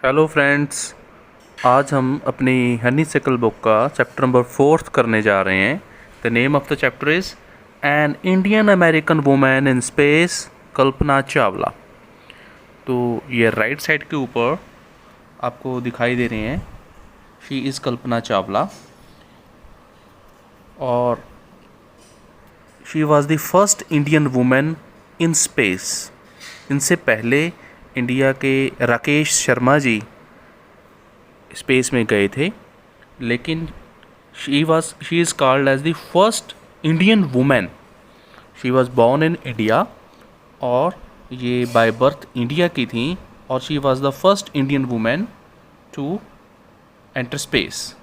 Hello friends, आज हम अपनी हनी सिकल बुक का चैप्टर नंबर 4 करने जा रहे हैं। The name of the chapter is an Indian American women in space, Kalpana Chawla. तो ये राइट साइड के ऊपर आपको दिखाई दे रहे हैं, शी इज़ कल्पना चावला और she was the first Indian women in space. इनसे पहले इंडिया के राकेश शर्मा जी स्पेस में गए थे, लेकिन she is called as the first Indian women. She was born in India और ये बाय बर्थ इंडिया की थी और she was the first Indian women to enter space.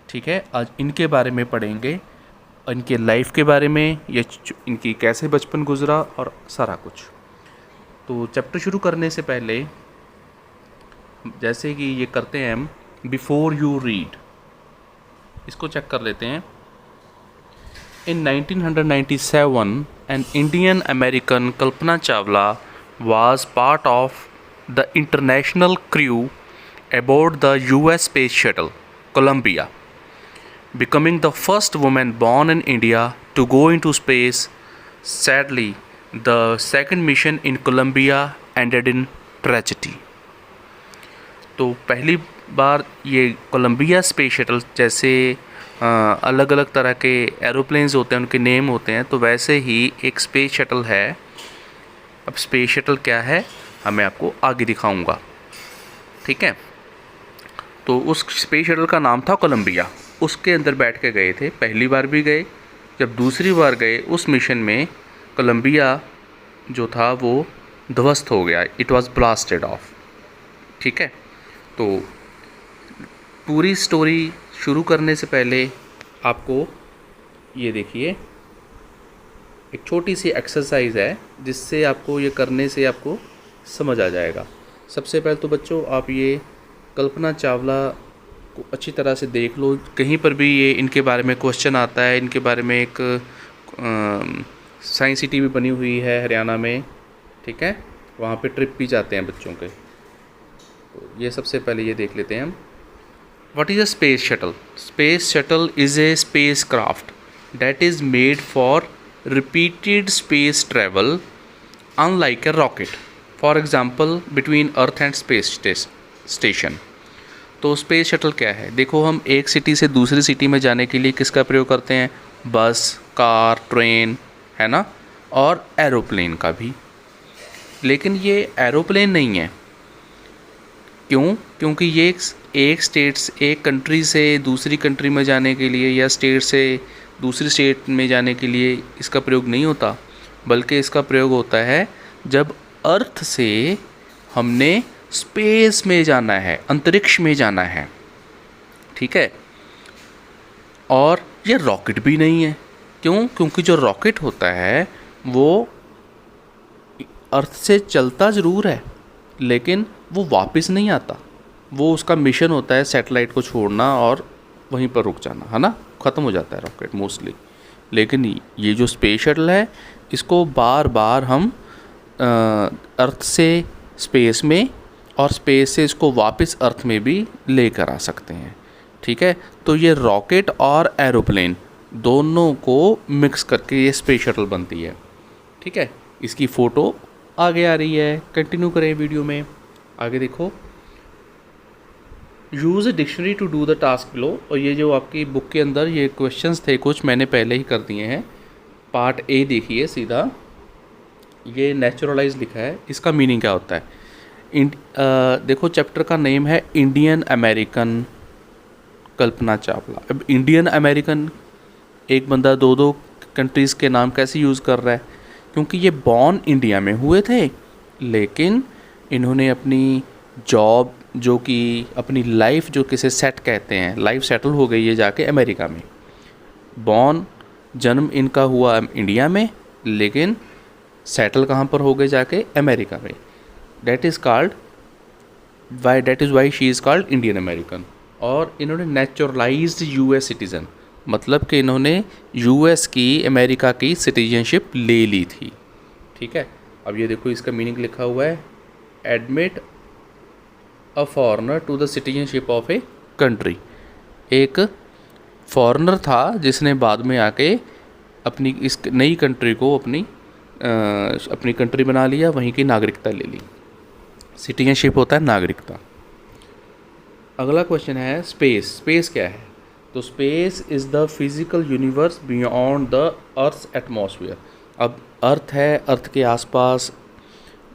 ठीक है, आज इनके बारे में पढ़ेंगे, इनके लाइफ के बारे में, ये इनकी कैसे बचपन गुजरा और सारा कुछ। तो चैप्टर शुरू करने से पहले जैसे कि ये करते हैं हम, बिफोर यू रीड, इसको चेक कर लेते हैं। इन 1997 N Indian American Kalpana Chawla was part of the international crew aboard the US space shuttle Columbia, becoming the first woman born in India to go into space. Sadly, the second mission in Columbia ended in tragedy. तो पहली बार ये Colombia space shuttle, जैसे अलग अलग तरह के aeroplanes होते हैं उनके नेम होते हैं, तो वैसे ही एक स्पेस शटल है। अब स्पेस शटल क्या है मैं आपको आगे दिखाऊंगा, ठीक है। तो उस स्पेस शटल का नाम था कोलंबिया, उसके अंदर बैठ के गए थे। पहली बार भी गए, जब दूसरी बार गए उस मिशन में कोलंबिया जो था वो ध्वस्त हो गया, इट वाज ब्लास्टेड ऑफ। ठीक है, तो पूरी स्टोरी शुरू करने से पहले आपको ये देखिए, एक छोटी सी एक्सरसाइज है जिससे आपको ये करने से आपको समझ आ जाएगा। सबसे पहले तो बच्चों आप ये कल्पना चावला को अच्छी तरह से देख लो। कहीं पर भी ये इनके बारे में क्वेश्चन आता है, इनके बारे में एक साइंस सिटी भी बनी हुई है हरियाणा में, ठीक है, वहाँ पे ट्रिप भी जाते हैं बच्चों के। तो ये सबसे पहले ये देख लेते हैं हम। What is a space shuttle? Space shuttle is a spacecraft that is made for repeated space travel, unlike a rocket. For example, between Earth and space station. तो स्पेस शटल क्या है? देखो, हम एक सिटी से दूसरी सिटी में जाने के लिए किसका प्रयोग करते हैं? बस, कार, ट्रेन, है ना, और एरोप्लेन का भी। लेकिन ये एरोप्लेन नहीं है। क्यों? क्योंकि ये एक कंट्री से दूसरी कंट्री में जाने के लिए या स्टेट से दूसरी स्टेट में जाने के लिए इसका प्रयोग नहीं होता, बल्कि इसका प्रयोग होता है जब अर्थ से हमने स्पेस में जाना है, अंतरिक्ष में जाना है। ठीक है, और ये रॉकेट भी नहीं है। क्यों? क्योंकि जो रॉकेट होता है वो अर्थ से चलता ज़रूर है, लेकिन वो वापस नहीं आता। वो उसका मिशन होता है सैटेलाइट को छोड़ना और वहीं पर रुक जाना, है ना, ख़त्म हो जाता है रॉकेट मोस्टली। लेकिन ये जो स्पेस शटल है, इसको बार बार हम अर्थ से स्पेस में और स्पेस से इसको वापस अर्थ में भी लेकर आ सकते हैं। ठीक है, तो ये रॉकेट और एरोप्लेन दोनों को मिक्स करके ये स्पेस शटल बनती है। ठीक है, इसकी फ़ोटो आगे आ रही है। कंटिन्यू करें वीडियो में, आगे देखो। Use a dictionary to do the task below. और ये जो आपकी बुक के अंदर ये क्वेश्चंस थे कुछ, मैंने पहले ही कर दिए हैं। पार्ट ए देखिए सीधा, ये नेचुरलाइज लिखा है, इसका मीनिंग क्या होता है? देखो, चैप्टर का नेम है इंडियन अमेरिकन कल्पना चावला। अब इंडियन अमेरिकन, एक बंदा दो दो कंट्रीज़ के नाम कैसे यूज़ कर रहा है? क्योंकि ये बॉर्न इंडिया में हुए थे, लेकिन इन्होंने अपनी जॉब, जो कि अपनी लाइफ, जो किसे सेट कहते हैं, लाइफ सेटल हो गई है जाके अमेरिका में। जन्म इनका हुआ इंडिया में, लेकिन सेटल कहाँ पर हो गए? जाके अमेरिका में। That is why she is called Indian American. और इन्होंने नेचुरलाइज्ड यूएस सिटीज़न, मतलब कि इन्होंने यूएस की, अमेरिका की सिटीजनशिप ले ली थी। ठीक है, अब ये देखो, इसका मीनिंग लिखा हुआ है, admit a foreigner to the citizenship of a country. एक फॉरनर था जिसने बाद में आके अपनी इस नई कंट्री को अपनी कंट्री बना लिया, वहीं की नागरिकता ले ली। सिटीजनशिप होता है नागरिकता। अगला क्वेश्चन है स्पेस। स्पेस क्या है? तो space is the physical universe beyond the earth's atmosphere. अब अर्थ है, अर्थ के आसपास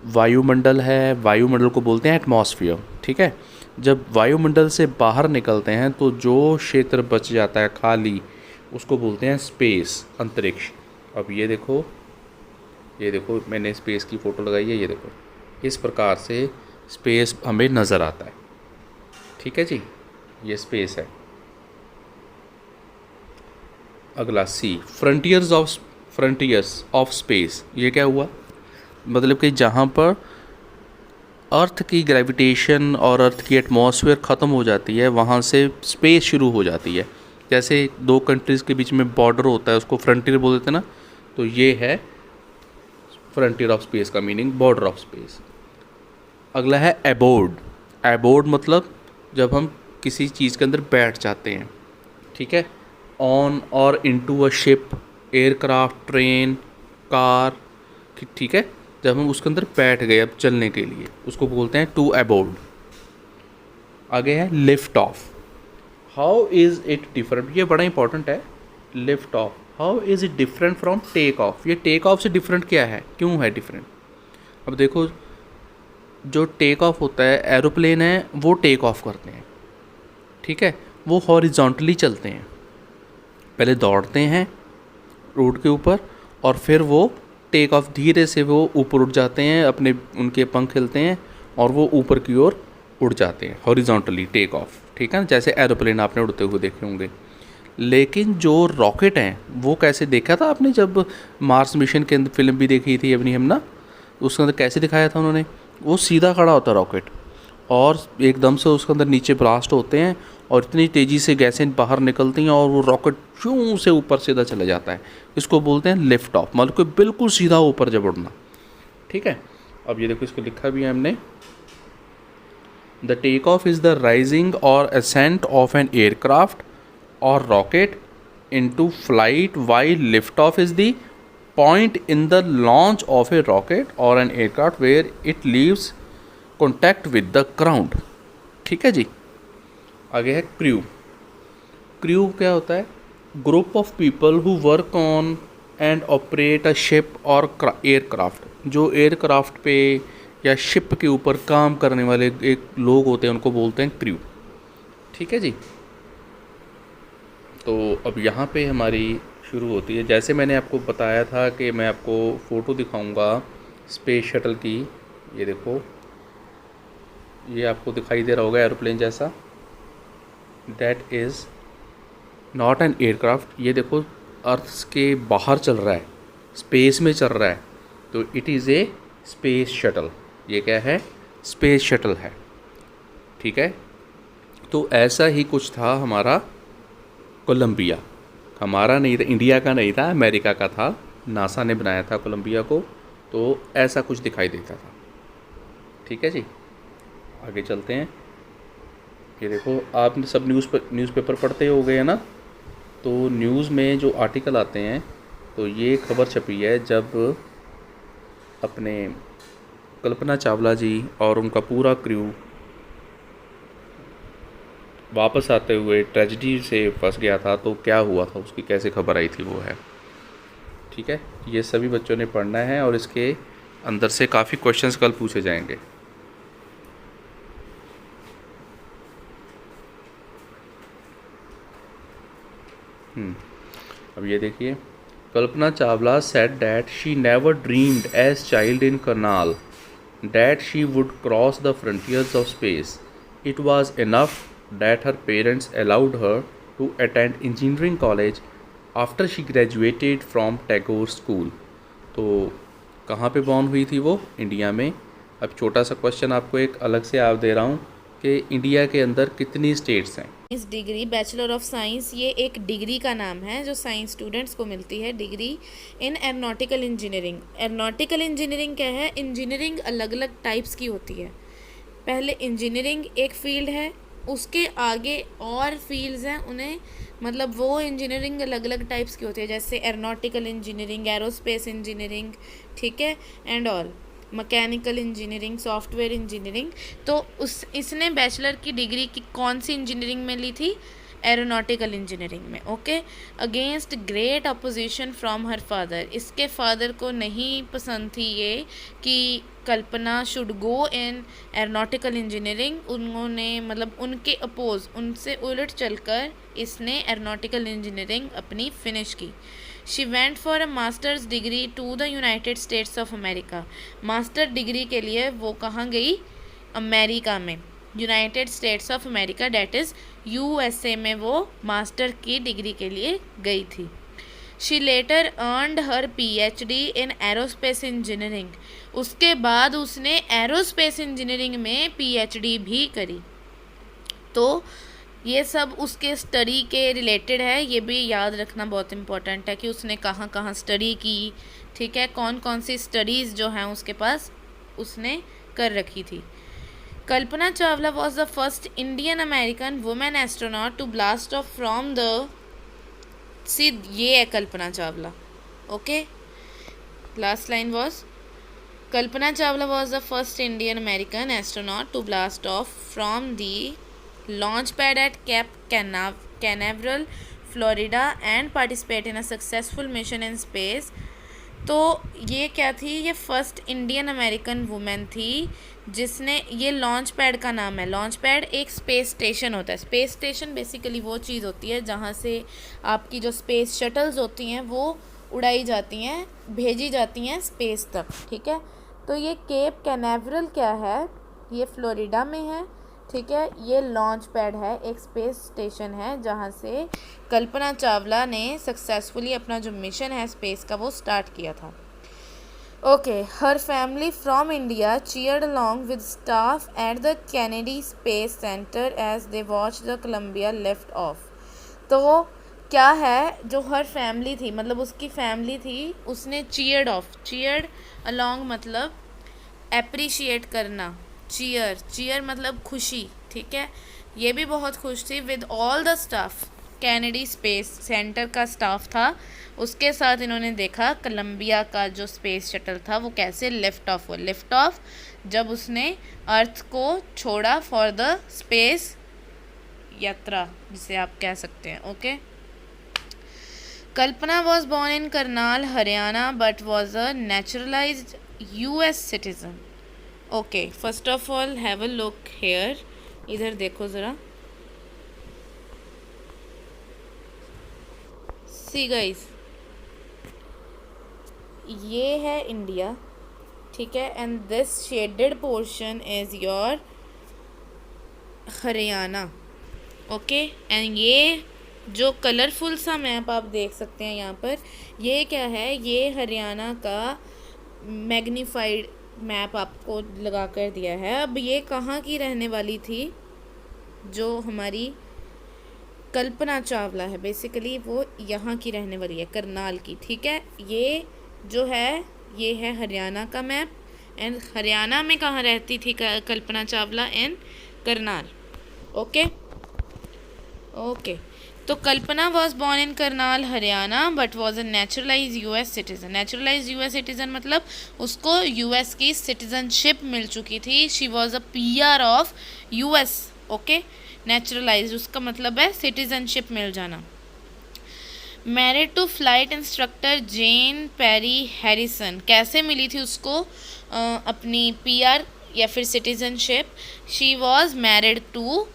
वायुमंडल है, वायुमंडल को बोलते हैं एटमॉस्फेयर, ठीक है। जब वायुमंडल से बाहर निकलते हैं तो जो क्षेत्र बच जाता है खाली, उसको बोलते हैं स्पेस, अंतरिक्ष। अब ये देखो मैंने स्पेस की फ़ोटो लगाई है, ये देखो इस प्रकार से स्पेस हमें नज़र आता है, ठीक है जी, ये स्पेस है। अगला सी, फ्रंटियर्स ऑफ स्पेस। ये क्या हुआ? मतलब कि जहाँ पर अर्थ की ग्रेविटेशन और अर्थ की एटमॉस्फेयर ख़त्म हो जाती है, वहाँ से स्पेस शुरू हो जाती है। जैसे दो कंट्रीज़ के बीच में बॉर्डर होता है, उसको फ्रंटियर बोल देते हैं ना, तो ये है फ्रंटियर ऑफ स्पेस का मीनिंग, बॉर्डर ऑफ स्पेस। अगला है एबोर्ड। एबोर्ड मतलब जब हम किसी चीज़ के अंदर बैठ जाते हैं, ठीक है। ऑन और into a ship, aircraft, train, car, ठीक है, जब हम उसके अंदर बैठ गए अब चलने के लिए, उसको बोलते हैं टू अबोर्ड। आगे है lift off. How is it different? ये बड़ा इंपॉर्टेंट है, lift off. How is it different from take off? ये टेक ऑफ से डिफरेंट क्या है, क्यों है डिफरेंट? अब देखो, जो टेक ऑफ होता है, एरोप्लेन है वो टेक ऑफ करते हैं, ठीक है, वो हॉरिजॉन्टली चलते हैं, पहले दौड़ते हैं रोड के ऊपर और फिर वो टेक ऑफ, धीरे से वो ऊपर उड़ जाते हैं, अपने उनके पंख हिलते हैं और वो ऊपर की ओर उड़ जाते हैं, हॉरिजॉन्टली टेक ऑफ, ठीक है ना, जैसे एरोप्लेन आपने उड़ते हुए देखे होंगे। लेकिन जो रॉकेट हैं वो कैसे देखा था आपने, जब मार्स मिशन के अंदर फिल्म भी देखी थी अपनी हम ना, उसके अंदर कैसे दिखाया था उन्होंने? वो सीधा खड़ा होता है रॉकेट और एकदम से उसके अंदर नीचे ब्लास्ट होते हैं और इतनी तेज़ी से गैसें बाहर निकलती हैं और वो रॉकेट चूं से ऊपर सीधा चला जाता है। इसको बोलते हैं लिफ्ट ऑफ, मतलब कि बिल्कुल सीधा ऊपर जब उड़ना, ठीक है। अब ये देखो, इसको लिखा भी है हमने, the take off is the rising और असेंट ऑफ एन एयरक्राफ्ट और rocket into flight, while lift off is the point in the launch of a rocket और an aircraft where it leaves contact with the ground, ठीक है जी। आगे है crew. Crew क्या होता है? Group of people who work on and operate a ship और aircraft. जो एयरक्राफ्ट पे या शिप के ऊपर काम करने वाले एक लोग होते हैं, उनको बोलते हैं क्रू, ठीक है जी। तो अब यहाँ पे हमारी शुरू होती है, जैसे मैंने आपको बताया था कि मैं आपको फ़ोटो दिखाऊंगा स्पेस शटल की। ये देखो, ये आपको दिखाई दे रहा होगा एरोप्लेन जैसा, that is not an aircraft. ये देखो, अर्थ के बाहर चल रहा है, स्पेस में चल रहा है, तो it is a space shuttle. ये क्या है? स्पेस शटल है, ठीक है। तो ऐसा ही कुछ था हमारा कोलंबिया। हमारा नहीं था, इंडिया का नहीं था, अमेरिका का था, नासा ने बनाया था कोलंबिया को। तो ऐसा कुछ दिखाई देता था, ठीक है जी। आगे चलते हैं। ये देखो, आप सब न्यूज़पेपर पढ़ते हो गए हैं ना, तो न्यूज़ में जो आर्टिकल आते हैं, तो ये खबर छपी है जब अपने कल्पना चावला जी और उनका पूरा क्रू वापस आते हुए ट्रेजेडी से फंस गया था, तो क्या हुआ था उसकी कैसे खबर आई थी, वो है, ठीक है। ये सभी बच्चों ने पढ़ना है और इसके अंदर से काफ़ी क्वेश्चंस कल पूछे जाएंगे। अब ये देखिए, Kalpana Chawla said that she never dreamed as child in Karnal that she would cross the frontiers of space. It was enough that her parents allowed her to attend engineering college after she graduated from Tagore School. तो कहाँ पे born हुई थी वो? India में। अब छोटा सा क्वेश्चन आपको एक अलग से आप दे रहा हूँ कि इंडिया के अंदर कितनी स्टेट्स हैं? इस डिग्री बैचलर ऑफ साइंस, ये एक डिग्री का नाम है जो साइंस स्टूडेंट्स को मिलती है, degree in aeronautical engineering. Aeronautical engineering क्या है? इंजीनियरिंग अलग अलग टाइप्स की होती है, पहले इंजीनियरिंग एक फील्ड है, उसके आगे और फील्ड्स हैं, उन्हें मतलब वो इंजीनियरिंग अलग अलग टाइप्स की होती है, जैसे एरोनॉटिकल इंजीनियरिंग, एरोस्पेस इंजीनियरिंग, ठीक है, and all, mechanical engineering, software engineering. तो इसने बैचलर की डिग्री की कौन सी इंजीनियरिंग में ली थी? एरोनॉटिकल इंजीनियरिंग में। Okay, against great opposition from her father, इसके फादर को नहीं पसंद थी ये कि Kalpana should go in aeronautical engineering, उन्होंने मतलब उनके अपोज, उनसे उलट चलकर इसने एरोनॉटिकल इंजीनियरिंग अपनी फिनिश की। She went for a masters degree to the United States of America, master degree के लिए वो कहाँ गई? अमेरिका में, United States of America, that is USA में वो मास्टर की डिग्री के लिए गई थी। She later earned her PhD in aerospace engineering, उसके बाद उसने एरोस्पेस इंजीनियरिंग में पीएचडी भी करी। तो ये सब उसके स्टडी के रिलेटेड है, ये भी याद रखना बहुत इम्पोर्टेंट है कि उसने कहाँ कहाँ स्टडी की, ठीक है, कौन कौन सी स्टडीज़ जो हैं उसके पास उसने कर रखी थी। Kalpana Chawla was the first Indian American women astronaut to blast off from the सिद, ये है Kalpana Chawla. Okay, last line was Kalpana Chawla was the first Indian American astronaut to blast off from the launch pad at Cape Canaveral, Florida and participate in a successful mission in space. तो ये क्या थी? ये first Indian American women थी जिसने, ये launch pad का नाम है, लॉन्च पैड एक स्पेस स्टेशन होता है। स्पेस स्टेशन बेसिकली वो चीज़ होती है जहाँ से आपकी जो स्पेस शटल्स होती हैं वो उड़ाई जाती हैं, भेजी जाती हैं स्पेस तक, ठीक है। तो ये केप कैनावरल क्या है? ये फ्लोरिडा में है, ठीक है। ये लॉन्च पैड है, एक स्पेस स्टेशन है जहाँ से कल्पना चावला ने सक्सेसफुली अपना जो मिशन है स्पेस का वो स्टार्ट किया था। Okay, her family from India cheered along with staff at the Kennedy Space Center as they watch the Columbia lift off. तो क्या है, जो हर फैमिली थी, मतलब उसकी फैमिली थी, उसने चीयर्ड ऑफ, चीयर्ड अलॉन्ग मतलब एप्रिशिएट करना, चीयर मतलब खुशी, ठीक है, ये भी बहुत खुश थी। With all the staff, Kennedy Space centre का स्टाफ था, उसके साथ इन्होंने देखा कोलंबिया का जो स्पेस शटल था वो कैसे लिफ्ट ऑफ हुआ। लिफ्ट ऑफ जब उसने अर्थ को छोड़ा फॉर द स्पेस यात्रा, जिसे आप कह सकते हैं। Okay, Kalpana was born in Karnal, Haryana, but was a naturalised US citizen. Okay, first of all have a look here, इधर देखो ज़रा, सी गाइस, ये है इंडिया, ठीक है, and this shaded portion is your Haryana. Okay, and ये जो कलरफुल सा मैप आप देख सकते हैं यहाँ पर, ये क्या है? ये हरियाणा का मैग्नीफाइड मैप आपको लगा कर दिया है। अब ये कहाँ की रहने वाली थी? जो हमारी कल्पना चावला है, बेसिकली वो यहाँ की रहने वाली है, करनाल की, ठीक है। ये जो है ये है हरियाणा का मैप, एंड हरियाणा में कहाँ रहती थी Kalpana Chawla? In Karnal. Okay okay, तो Kalpana was born in Karnal, Haryana, but was a naturalize US citizen. Naturalize US citizen मतलब उसको यूएस की सिटीजनशिप मिल चुकी थी। She was a PR of US. Okay, naturalize उसका मतलब है सिटीजनशिप मिल जाना। Married to flight instructor Jean Pierre Harrison, कैसे मिली थी उसको अपनी पीआर या फिर citizenship? She was married to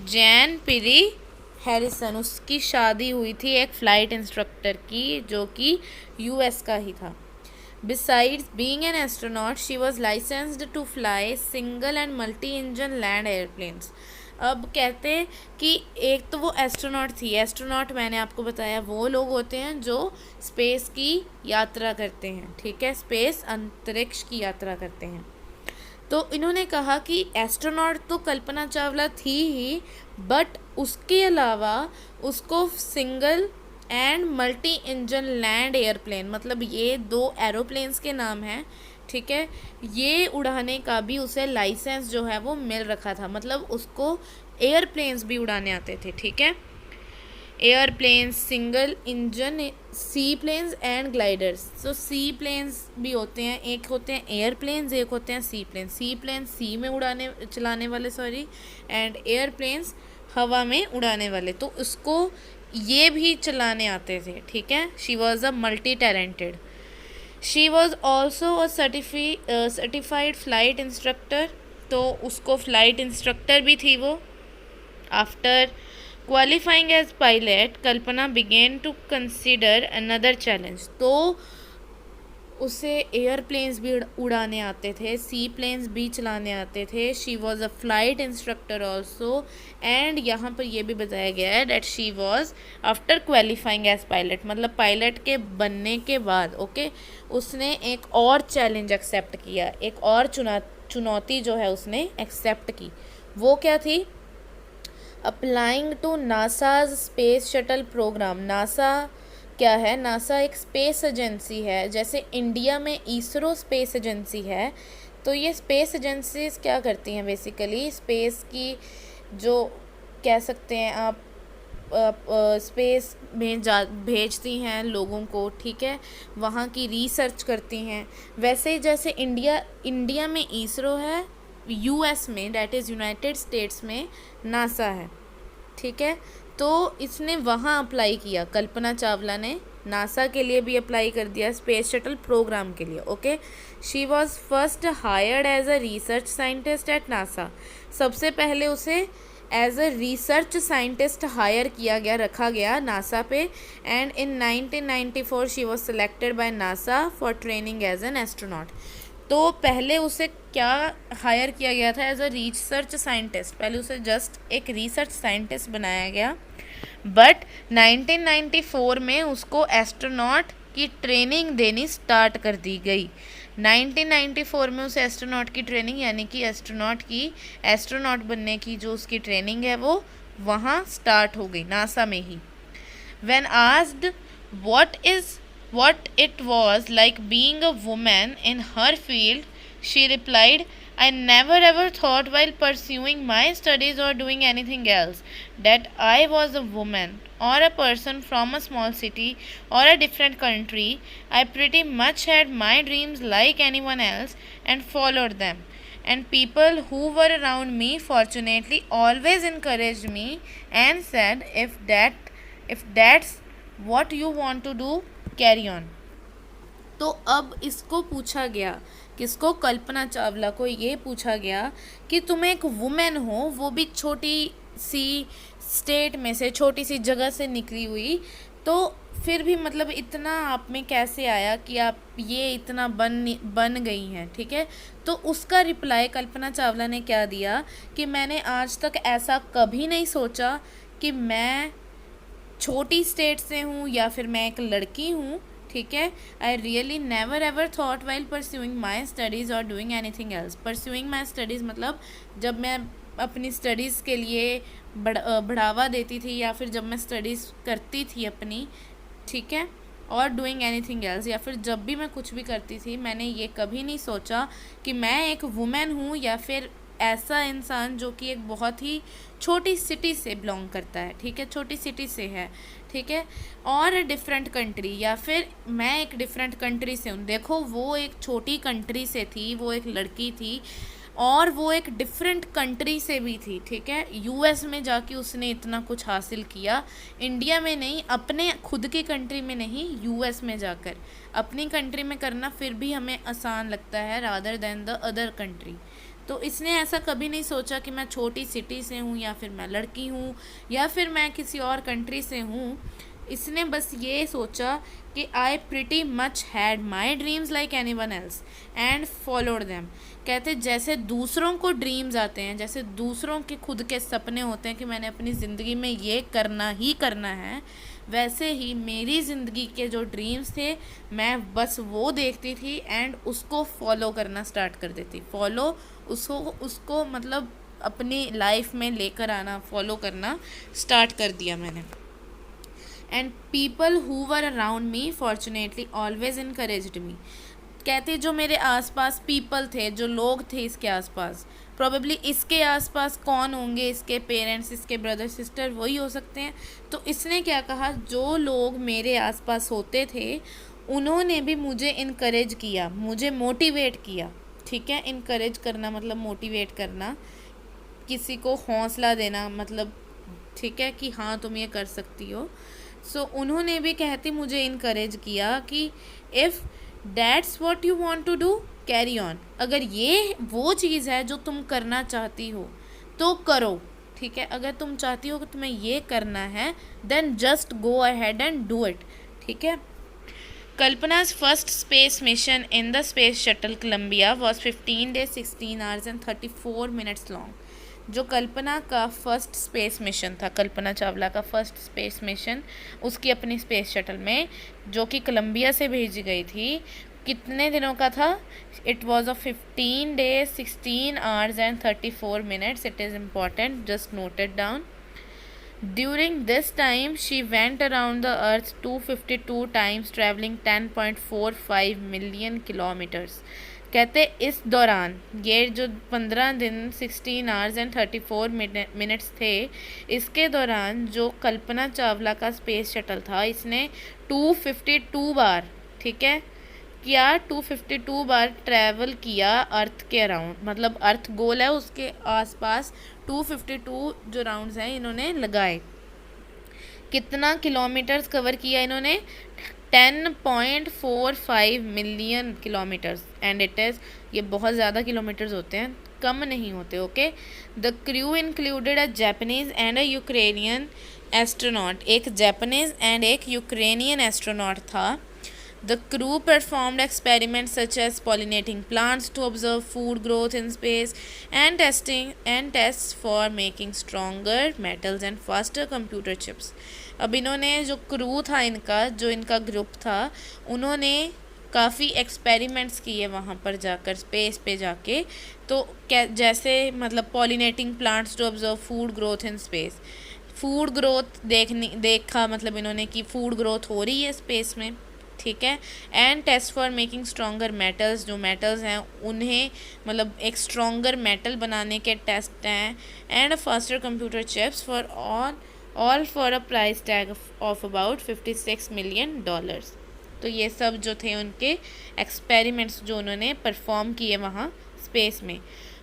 Jean peri Harrison, उसकी शादी हुई थी एक फ़्लाइट इंस्ट्रक्टर की जो कि यूएस का ही था। Besides being an astronaut she was licensed to fly single and multi engine land airplanes. अब कहते हैं कि एक तो वो एस्ट्रोनॉट थी, एस्ट्रोनॉट मैंने आपको बताया वो लोग होते हैं जो स्पेस की यात्रा करते हैं, ठीक है, स्पेस अंतरिक्ष की यात्रा करते हैं। तो इन्होंने कहा कि एस्ट्रोनॉट तो कल्पना चावला थी ही, बट उसके अलावा उसको single and multi engine land airplane, मतलब ये दो एरोप्लेन्स के नाम हैं, ठीक है, ये उड़ाने का भी उसे लाइसेंस जो है वो मिल रखा था, मतलब उसको एयरप्लेन्स भी उड़ाने आते थे, ठीक है। Airplanes, single engine sea planes and gliders. तो सी प्लेन्स भी होते हैं, एक होते हैं एयरप्लेन्स, एक होते हैं सी प्लेन्स। सी प्लेन्स सी में चलाने वाले सॉरी, एंड एयरप्लेन्स हवा में उड़ाने वाले, तो उसको ये भी चलाने आते थे, ठीक है। She was a multi talented. She was also a certified flight instructor, तो उसको फ्लाइट इंस्ट्रक्टर भी थी वो। After qualifying as pilot, Kalpana began to consider another challenge. तो उसे एयरप्लेन्स भी उड़ाने आते थे, सी प्लेन्स भी चलाने आते थे। She was a flight instructor also, and यहाँ पर यह भी बताया गया है that she was after qualifying as pilot, मतलब पायलट के बनने के बाद ओके उसने एक और चैलेंज एक्सेप्ट किया, एक और चुनौती जो है उसने एक्सेप्ट की। वो क्या थी? Applying to NASA's space shuttle program. NASA क्या है? नासा एक स्पेस एजेंसी है, जैसे इंडिया में इसरो स्पेस एजेंसी है, तो ये स्पेस एजेंसीज क्या करती हैं? बेसिकली स्पेस की जो कह सकते हैं आप स्पेस में भेजती हैं लोगों को, ठीक है, वहाँ की रिसर्च करती हैं। वैसे ही जैसे इंडिया में इसरो है, यूएस में डैट इज़ यूनाइटेड स्टेट्स में नासा है, ठीक है। तो इसने वहाँ अप्लाई किया, कल्पना चावला ने नासा के लिए भी अप्लाई कर दिया, स्पेस शटल प्रोग्राम के लिए, okay. She was first hired as a research scientist at NASA. सबसे पहले उसे as a research scientist hired किया गया, रखा गया नासा पे, and in 1994 she was selected by NASA for training as an astronaut. तो पहले उसे क्या हायर किया गया था? एज अ रिसर्च साइंटिस्ट, पहले उसे जस्ट एक रिसर्च साइंटिस्ट बनाया गया, बट 1994 में उसको एस्ट्रोनॉट की ट्रेनिंग देनी स्टार्ट कर दी गई। 1994 में उसे एस्ट्रोनॉट की ट्रेनिंग, यानी कि एस्ट्रोनॉट बनने की जो उसकी ट्रेनिंग है वो वहाँ स्टार्ट हो गई, नासा में ही। When asked what it was like being a woman in her field, she replied, I never ever thought while pursuing my studies or doing anything else that I was a woman or a person from a small city or a different country. I pretty much had my dreams like anyone else and followed them. And people who were around me fortunately always encouraged me and said, if that's what you want to do, carry on. तो अब इसको पूछा गया, किसको? कल्पना चावला को ये पूछा गया कि तुम एक वुमेन हो, वो भी छोटी सी स्टेट में से, छोटी सी जगह से निकली हुई, तो फिर भी मतलब इतना आप में कैसे आया कि आप ये इतना बन गई हैं, ठीक है। तो उसका रिप्लाई कल्पना चावला ने क्या दिया कि मैंने आज तक ऐसा कभी नहीं सोचा कि मैं छोटी स्टेट से हूँ या फिर मैं एक लड़की हूँ, ठीक है। I really never ever thought while pursuing my studies और doing anything else. Pursuing my studies मतलब जब मैं अपनी स्टडीज़ के लिए बढ़ावा देती थी, या फिर जब मैं स्टडीज़ करती थी अपनी, ठीक है, और डूइंग एनीथिंग एल्स, या फिर जब भी मैं कुछ भी करती थी, मैंने ये कभी नहीं सोचा कि मैं एक वुमेन हूँ या फिर ऐसा इंसान जो कि एक बहुत ही छोटी सिटी से बिलोंग करता है, ठीक है, छोटी सिटी से है, ठीक है, और डिफरेंट कंट्री, या फिर मैं एक डिफरेंट कंट्री से हूँ। देखो वो एक छोटी कंट्री से थी, वो एक लड़की थी, और वो एक डिफरेंट कंट्री से भी थी, ठीक है। यूएस में जाके उसने इतना कुछ हासिल किया, इंडिया में नहीं, अपने खुद की कंट्री में नहीं, यूएस में जाकर अपनी कंट्री में करना फिर भी हमें आसान लगता है rather than the other country. तो इसने ऐसा कभी नहीं सोचा कि मैं छोटी सिटी से हूँ, या फिर मैं लड़की हूँ, या फिर मैं किसी और कंट्री से हूँ। इसने बस ये सोचा कि आई pretty much had my dreams like any one else and followed them. कहते जैसे दूसरों को ड्रीम्स आते हैं, जैसे दूसरों के खुद के सपने होते हैं कि मैंने अपनी ज़िंदगी में ये करना ही करना है, वैसे ही मेरी ज़िंदगी के जो ड्रीम्स थे मैं बस वो देखती थी एंड उसको फॉलो करना स्टार्ट कर देती। उसको मतलब अपनी लाइफ में लेकर आना, फॉलो करना स्टार्ट कर दिया मैंने। And people who were around me fortunately always encouraged me. कहते जो मेरे आसपास पीपल थे, जो लोग थे इसके आसपास, प्रोबेबली इसके आसपास कौन होंगे, इसके पेरेंट्स, इसके ब्रदर सिस्टर, वही हो सकते हैं। तो इसने क्या कहा, जो लोग मेरे आसपास होते थे उन्होंने भी मुझे इनकरेज किया, मुझे मोटिवेट किया। ठीक है, इनकरेज करना मतलब मोटिवेट करना, किसी को हौसला देना, मतलब ठीक है कि हाँ तुम ये कर सकती हो। सो उन्होंने भी कहती मुझे इनकरेज किया कि if that's what you want to do carry on, अगर ये वो चीज़ है जो तुम करना चाहती हो तो करो। ठीक है, अगर तुम चाहती हो कि तुम्हें ये करना है then just go ahead and do it. ठीक है। Kalpana's first space mission in the space shuttle Columbia was 15 days, 16 hours and 34 minutes long. जो कल्पना का फर्स्ट स्पेस मिशन था, कल्पना चावला का फर्स्ट स्पेस मिशन उसकी अपनी स्पेस शटल में, जो कि कोलंबिया से भेजी गई थी, कितने दिनों का था? It was a 15 days, 16 hours and 34 minutes. It is important, just note it down. During this time, she went around the Earth 252 times, traveling 10.45 million kilometers. कहते इस दौरान ये जो 15 दिन 16 आवर्स एंड 34 मिनट्स थे, इसके दौरान जो कल्पना चावला का स्पेस शटल था इसने 252 बार, ठीक है, क्या 252 बार ट्रैवल किया अर्थ के अराउंड, मतलब अर्थ गोल है उसके आसपास 252 जो राउंड्स हैं इन्होंने लगाए। कितना किलोमीटर्स कवर किया इन्होंने? 10.45 million kilometres. And it is, ये बहुत ज़्यादा किलोमीटर्स होते हैं, कम नहीं होते। Okay. The crew included a Japanese and a Ukrainian astronaut. एक जापानीज एंड एक यूक्रेनियन एस्ट्रोनॉट था। The crew performed experiments such as pollinating plants to observe food growth in space and tests for making stronger metals and faster computer chips. अब इन्होंने जो crew था इनका, जो इनका ग्रुप था, उन्होंने काफ़ी एक्सपेरिमेंट्स किए वहाँ पर जाकर, स्पेस पे जाके। तो क्या, जैसे मतलब pollinating plants to observe food growth in space, food growth देखा, मतलब इन्होंने कि फूड ग्रोथ हो रही है स्पेस में। ठीक है। And test for making stronger metals, जो मेटल्स हैं उन्हें मतलब एक स्ट्रॉन्गर मेटल बनाने के टेस्ट हैं। And a faster computer chips for all for a price tag of about $56 million. तो ये सब जो थे उनके एक्सपेरिमेंट्स जो उन्होंने परफॉर्म किए वहाँ स्पेस में।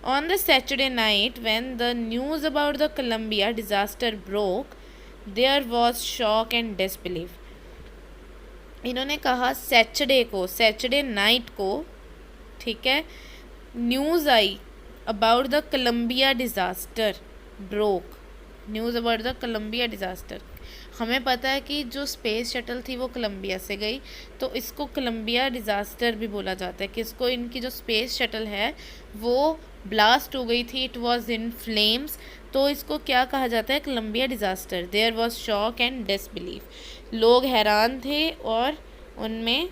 On the Saturday night when the news about the Columbia disaster broke, there was shock and disbelief. इन्होंने कहा सैटरडे नाइट को, ठीक है, न्यूज़ आई about the Columbia disaster broke, news about the Columbia disaster. हमें पता है कि जो स्पेस शटल थी वो कोलंबिया से गई, तो इसको कोलंबिया डिज़ास्टर भी बोला जाता है कि इसको, इनकी जो स्पेस शटल है वो ब्लास्ट हो गई थी, इट वॉज इन फ्लेम्स, तो इसको क्या कहा जाता है? Columbia disaster. There was shock and disbelief. लोग हैरान थे और उनमें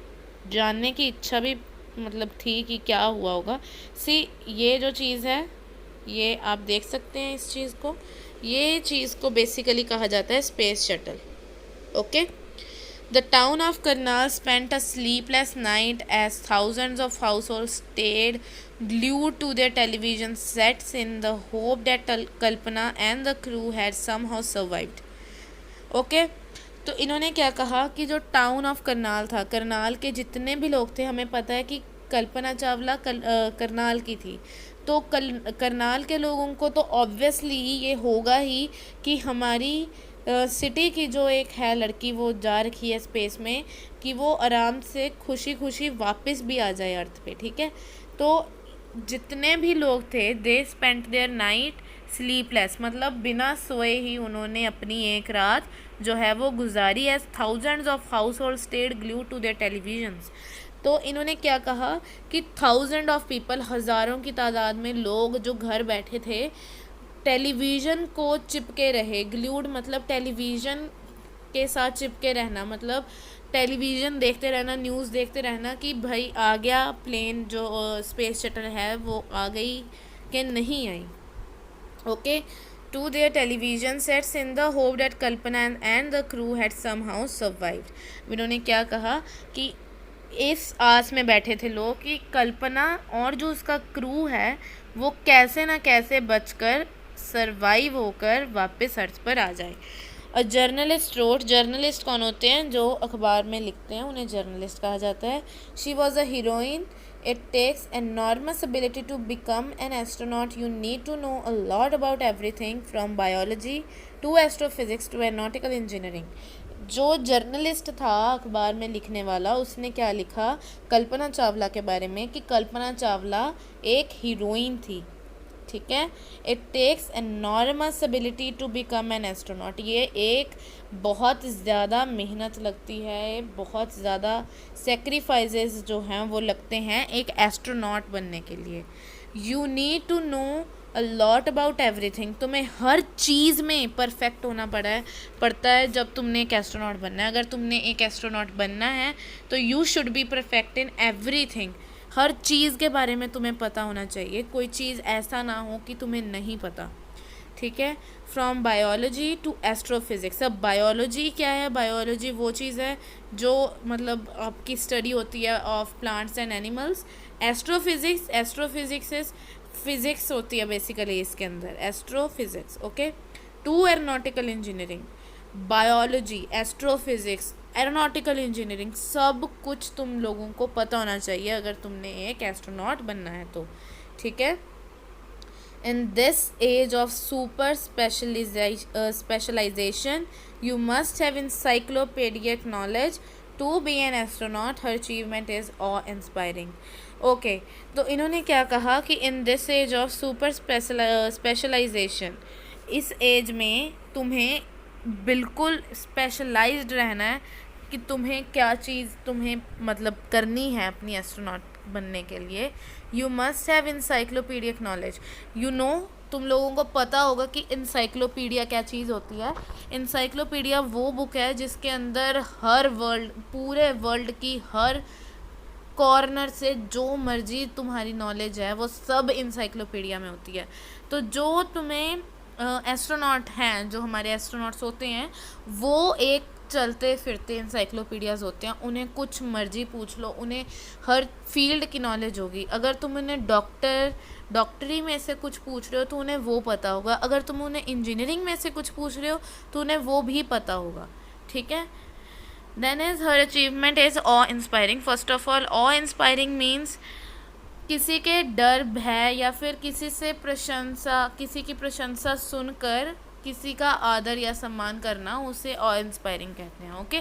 जानने की इच्छा भी मतलब थी कि क्या हुआ होगा। ये जो चीज़ है ये आप देख सकते हैं इस चीज़ को, ये चीज़ को बेसिकली कहा जाता है space shuttle. Okay. The town of Karnal spent a sleepless night as thousands of households stayed glued to their television sets in the hope that Kalpana and the crew had somehow survived. Okay? तो इन्होंने क्या कहा कि जो town of Karnal था, करनाल के जितने भी लोग थे, हमें पता है कि कल्पना चावला करनाल की थी, तो करनाल के लोगों को तो ऑब्वियसली ये होगा ही कि हमारी सिटी की जो एक है लड़की वो जा रखी है स्पेस में, कि वो आराम से खुशी खुशी वापस भी आ जाए अर्थ पे। ठीक है। तो जितने भी लोग थे they spent their night sleepless, मतलब बिना सोए ही उन्होंने अपनी एक रात जो है वो गुजारी। As thousands of household stayed glue to their televisions. तो इन्होंने क्या कहा कि थाउजेंड ऑफ पीपल, हज़ारों की तादाद में लोग जो घर बैठे थे टेलीविज़न को चिपके रहे। ग्लूड मतलब टेलीविज़न के साथ चिपके रहना, मतलब टेलीविज़न देखते रहना, न्यूज़ देखते रहना कि भाई आ गया प्लेन, जो स्पेस शटल है वो आ गई कि नहीं आई। Okay. To their television sets in the hope that Kalpana and the crew had somehow survived. इन्होंने क्या कहा कि इस आस में बैठे थे लोग कि कल्पना और जो उसका क्रू है वो कैसे ना कैसे बचकर सरवाइव होकर वापस अर्थ पर आ जाए। अ जर्नलिस्ट रोड, जर्नलिस्ट कौन होते हैं? जो अखबार में लिखते हैं उन्हें जर्नलिस्ट कहा जाता है। She was a heroine. It takes enormous ability to become an astronaut. You need to know a lot about everything from biology to astrophysics to aeronautical engineering. जो जर्नलिस्ट था अखबार में लिखने वाला, उसने क्या लिखा कल्पना चावला के बारे में कि कल्पना चावला एक हीरोइन थी, ठीक है। It takes enormous ability to become an astronaut, ये एक बहुत ज़्यादा मेहनत लगती है, बहुत ज़्यादा सेक्रीफाइसेस जो हैं वो लगते हैं एक एस्ट्रोनॉट बनने के लिए। You need to know a lot about everything, तुम्हें हर चीज़ में परफेक्ट होना पड़ता है जब तुमने एक एस्ट्रोनॉट बनना है। अगर तुमने एक एस्ट्रोनॉट बनना है तो you should be perfect in everything, हर चीज़ के बारे में तुम्हें पता होना चाहिए, कोई चीज़ ऐसा ना हो कि तुम्हें नहीं पता, ठीक है। From biology to astrophysics. अब बायोलॉजी क्या है? बायोलॉजी वो चीज़ है जो मतलब आपकी स्टडी होती है of plants and animals. Astrophysics, astrophysics is physics होती है बेसिकली इसके अंदर, astrophysics, okay. To aeronautical engineering, biology, astrophysics, aeronautical engineering, सब कुछ तुम लोगों को पता होना चाहिए अगर तुमने एक एस्ट्रोनॉट बनना है तो, ठीक है। In this age of super specialization, you must have encyclopedic knowledge to be an astronaut. Her achievement is awe-inspiring. Okay, तो इन्होंने क्या कहा कि in this age of super specialization, इस एज में तुम्हें बिल्कुल स्पेशलाइज्ड रहना है कि तुम्हें क्या चीज़ तुम्हें मतलब करनी है अपनी एस्ट्रोनॉट बनने के लिए। You must have encyclopedic knowledge. You know, तुम लोगों को पता होगा कि इंसाइक्लोपीडिया क्या चीज़ होती है। इंसाइक्लोपीडिया वो बुक है जिसके अंदर पूरे वर्ल्ड की हर कॉर्नर से जो मर्जी तुम्हारी नॉलेज है वो सब इंसाइक्लोपीडिया में होती है। तो जो तुम्हें एस्ट्रोनॉट हैं, जो हमारे एस्ट्रोनॉट्स होते हैं, वो एक चलते फिरते इंसाइक्लोपीडियाज़ होते हैं। उन्हें कुछ मर्जी पूछ लो, उन्हें हर फील्ड की नॉलेज होगी। अगर तुम उन्हें डॉक्टरी में से कुछ पूछ रहे हो तो उन्हें वो पता होगा। अगर तुम उन्हें इंजीनियरिंग में से कुछ पूछ रहे हो तो उन्हें वो भी पता होगा, ठीक है। Then is her achievement is awe inspiring. First of all, awe inspiring means किसी के डर, भय या फिर किसी की प्रशंसा सुनकर किसी का आदर या सम्मान करना, उसे ऑ इंस्पायरिंग कहते हैं, okay.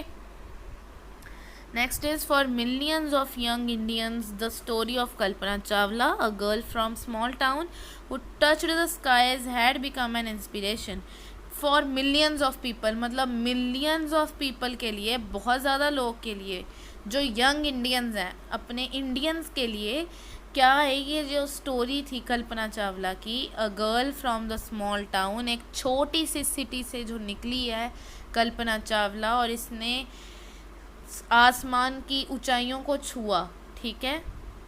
Next is for millions of young Indians the story of Kalpana Chawla, a girl from small town who touched the skies had become an inspiration. For millions of people मतलब मिलियंस ऑफ पीपल के लिए, बहुत ज़्यादा लोग के लिए, जो young Indians हैं, अपने इंडियंस के लिए क्या है ये जो स्टोरी थी कल्पना चावला की। अ girl from the small town, एक छोटी सी सिटी से जो निकली है कल्पना चावला और इसने आसमान की ऊंचाइयों को छुआ, ठीक है,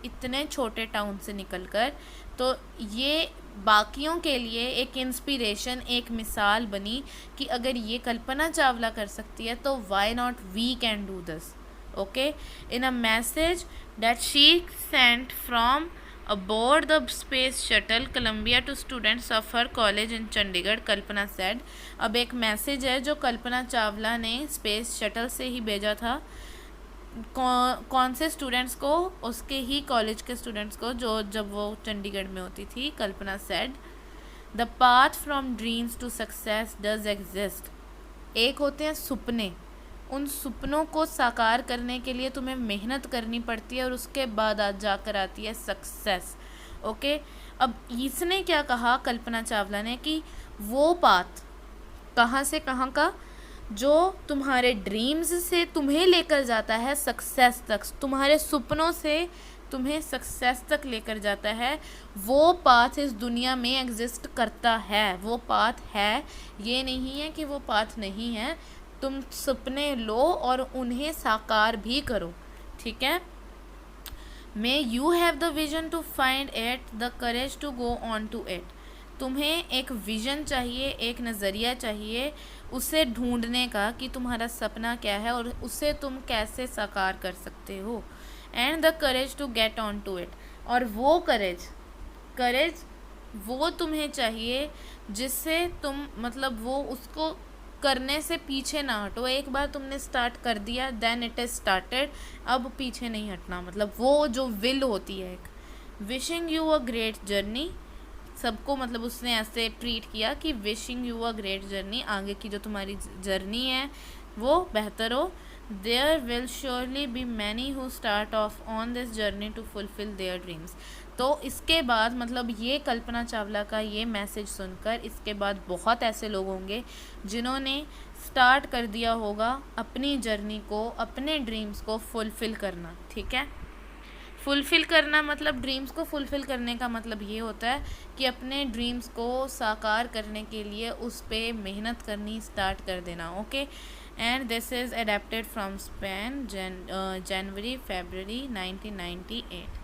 इतने छोटे टाउन से निकलकर। तो ये बाकियों के लिए एक इंस्पिरेशन, एक मिसाल बनी कि अगर ये कल्पना चावला कर सकती है तो why not we can do this, okay. In a message that she sent from aboard the space shuttle Columbia to students of her college in Chandigarh, Kalpana said, अब एक मैसेज है जो कल्पना चावला ने स्पेस शटल से ही भेजा था। कौन से स्टूडेंट्स को? उसके ही कॉलेज के स्टूडेंट्स को, जो जब वो चंडीगढ़ में होती थी। कल्पना said, the path from dreams to success does exist. एक होते हैं सुपने, उन सपनों को साकार करने के लिए तुम्हें मेहनत करनी पड़ती है और उसके बाद आज जाकर आती है सक्सेस, ओके। अब इसने क्या कहा कल्पना चावला ने कि वो पाथ कहाँ से कहाँ का, जो तुम्हारे ड्रीम्स से तुम्हें लेकर जाता है सक्सेस तक, तुम्हारे सपनों से तुम्हें सक्सेस तक लेकर जाता है, वो पाथ इस दुनिया में एग्जिस्ट करता है, वो पाथ है। ये नहीं है कि वो पाथ नहीं है। तुम सपने लो और उन्हें साकार भी करो, ठीक है। May you have the vision to find it, the courage to go on to it. तुम्हें एक विजन चाहिए, एक नज़रिया चाहिए उसे ढूंढने का कि तुम्हारा सपना क्या है और उसे तुम कैसे साकार कर सकते हो। And the courage to get on to it. और वो करेज वो तुम्हें चाहिए जिससे तुम मतलब वो उसको करने से पीछे ना हटो। एक बार तुमने स्टार्ट कर दिया, देन इट इज स्टार्टेड, अब पीछे नहीं हटना। मतलब वो जो विल होती है एक। Wishing you a great journey, सबको मतलब उसने ऐसे ट्रीट किया कि wishing you a great journey, आगे की जो तुम्हारी जर्नी है वो बेहतर हो। There will surely be many who start off on this journey to fulfil their dreams. तो इसके बाद मतलब ये कल्पना चावला का ये मैसेज सुनकर इसके बाद बहुत ऐसे लोग होंगे जिन्होंने स्टार्ट कर दिया होगा अपनी जर्नी को, अपने ड्रीम्स को फुलफिल करना। ठीक है, फुलफ़िल करना मतलब ड्रीम्स को फुलफ़िल करने का मतलब ये होता है कि अपने ड्रीम्स को साकार करने के लिए उस पर मेहनत करनी स्टार्ट कर देना। Okay, and this is adapted from Spain, January February 1998।